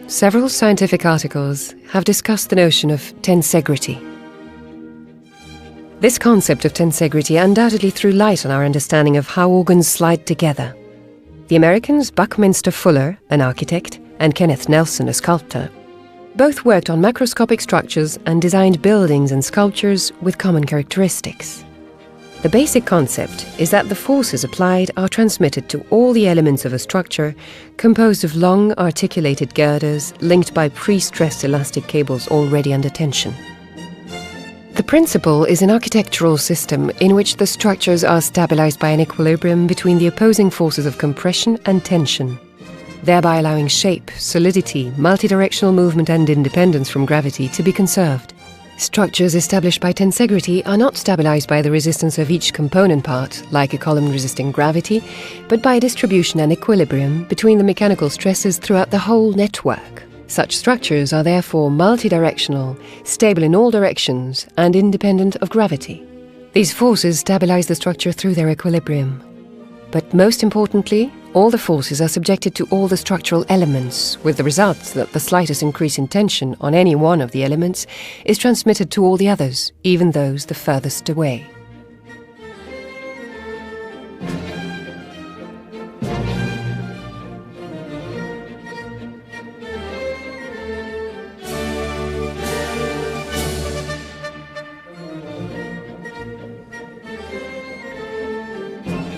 several scientific articles have discussed the notion of tensegrity. This concept of tensegrity undoubtedly threw light on our understanding of how organs slide together. The Americans Buckminster Fuller, an architect, and Kenneth Nelson, a sculptor, both worked on macroscopic structures and designed buildings and sculptures with common characteristics. The basic concept is that the forces applied are transmitted to all the elements of a structure composed of long articulated girders linked by pre-stressed elastic cables already under tension. The principle is an architectural system in which the structures are stabilized by an equilibrium between the opposing forces of compression and tension, thereby allowing shape, solidity, multidirectional movement and independence from gravity to be conserved. Structures established by tensegrity are not stabilized by the resistance of each component part, like a column resisting gravity, but by distribution and equilibrium between the mechanical stresses throughout the whole network. Such structures are therefore multidirectional, stable in all directions, and independent of gravity. These forces stabilize the structure through their equilibrium. But most importantly, all the forces are subjected to all the structural elements, with the result that the slightest increase in tension on any one of the elements is transmitted to all the others, even those the furthest away.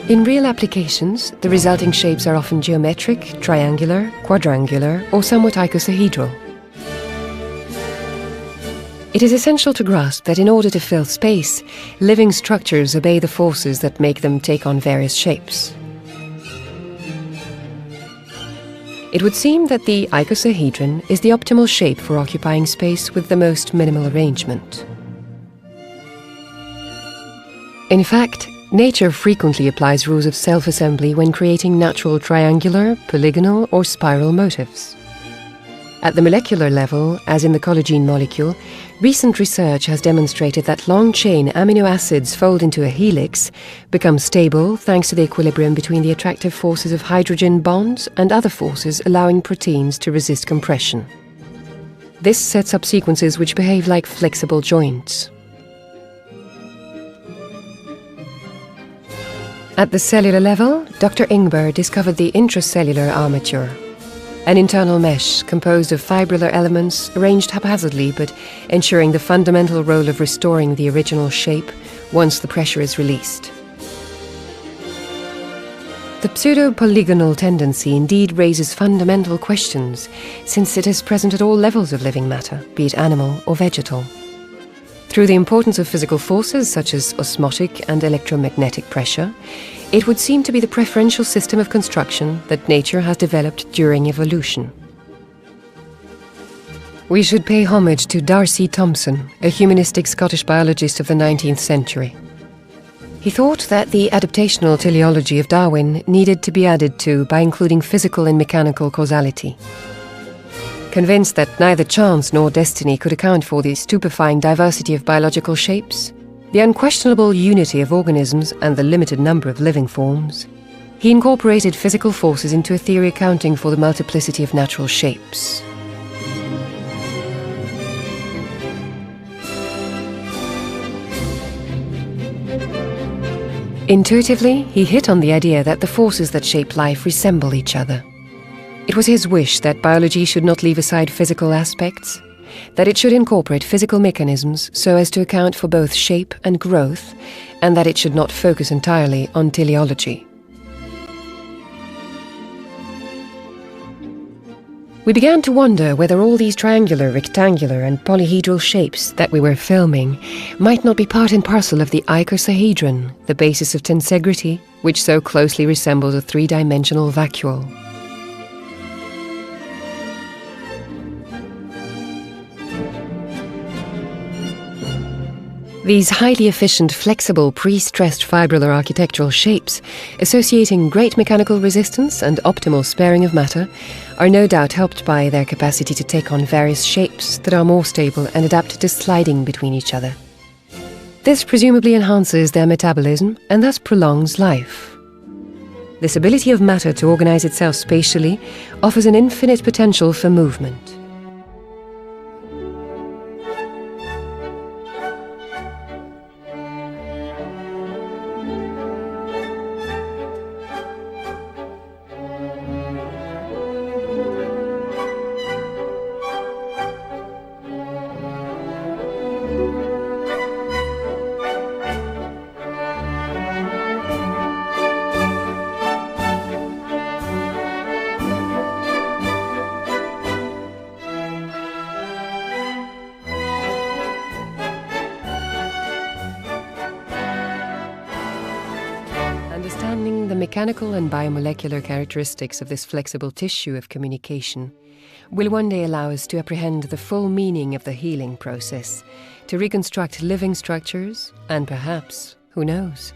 In real applications, the resulting shapes are often geometric, triangular, quadrangular, or somewhat icosahedral. It is essential to grasp that in order to fill space, living structures obey the forces that make them take on various shapes. It would seem that the icosahedron is the optimal shape for occupying space with the most minimal arrangement. In fact, nature frequently applies rules of self-assembly when creating natural triangular, polygonal, or spiral motifs. At the molecular level, as in the collagen molecule, recent research has demonstrated that long-chain amino acids fold into a helix, become stable thanks to the equilibrium between the attractive forces of hydrogen bonds and other forces allowing proteins to resist compression. This sets up sequences which behave like flexible joints. At the cellular level, Dr. Ingber discovered the intracellular armature, an internal mesh composed of fibrillar elements arranged haphazardly but ensuring the fundamental role of restoring the original shape once the pressure is released. The pseudo-polygonal tendency indeed raises fundamental questions, since it is present at all levels of living matter, be it animal or vegetal. Through the importance of physical forces such as osmotic and electromagnetic pressure, it would seem to be the preferential system of construction that nature has developed during evolution. We should pay homage to D'Arcy Thompson, a humanistic Scottish biologist of the 19th century. He thought that the adaptational teleology of Darwin needed to be added to by including physical and mechanical causality. Convinced that neither chance nor destiny could account for the stupefying diversity of biological shapes, the unquestionable unity of organisms and the limited number of living forms, he incorporated physical forces into a theory accounting for the multiplicity of natural shapes. Intuitively, he hit on the idea that the forces that shape life resemble each other. It was his wish that biology should not leave aside physical aspects, that it should incorporate physical mechanisms so as to account for both shape and growth, and that it should not focus entirely on teleology. We began to wonder whether all these triangular, rectangular, and polyhedral shapes that we were filming might not be part and parcel of the icosahedron, the basis of tensegrity, which so closely resembles a three-dimensional vacuole. These highly efficient, flexible, pre-stressed fibrillar architectural shapes, associating great mechanical resistance and optimal sparing of matter, are no doubt helped by their capacity to take on various shapes that are more stable and adapted to sliding between each other. This presumably enhances their metabolism and thus prolongs life. This ability of matter to organize itself spatially offers an infinite potential for movement. Understanding the mechanical and biomolecular characteristics of this flexible tissue of communication will one day allow us to apprehend the full meaning of the healing process, to reconstruct living structures, and perhaps, who knows,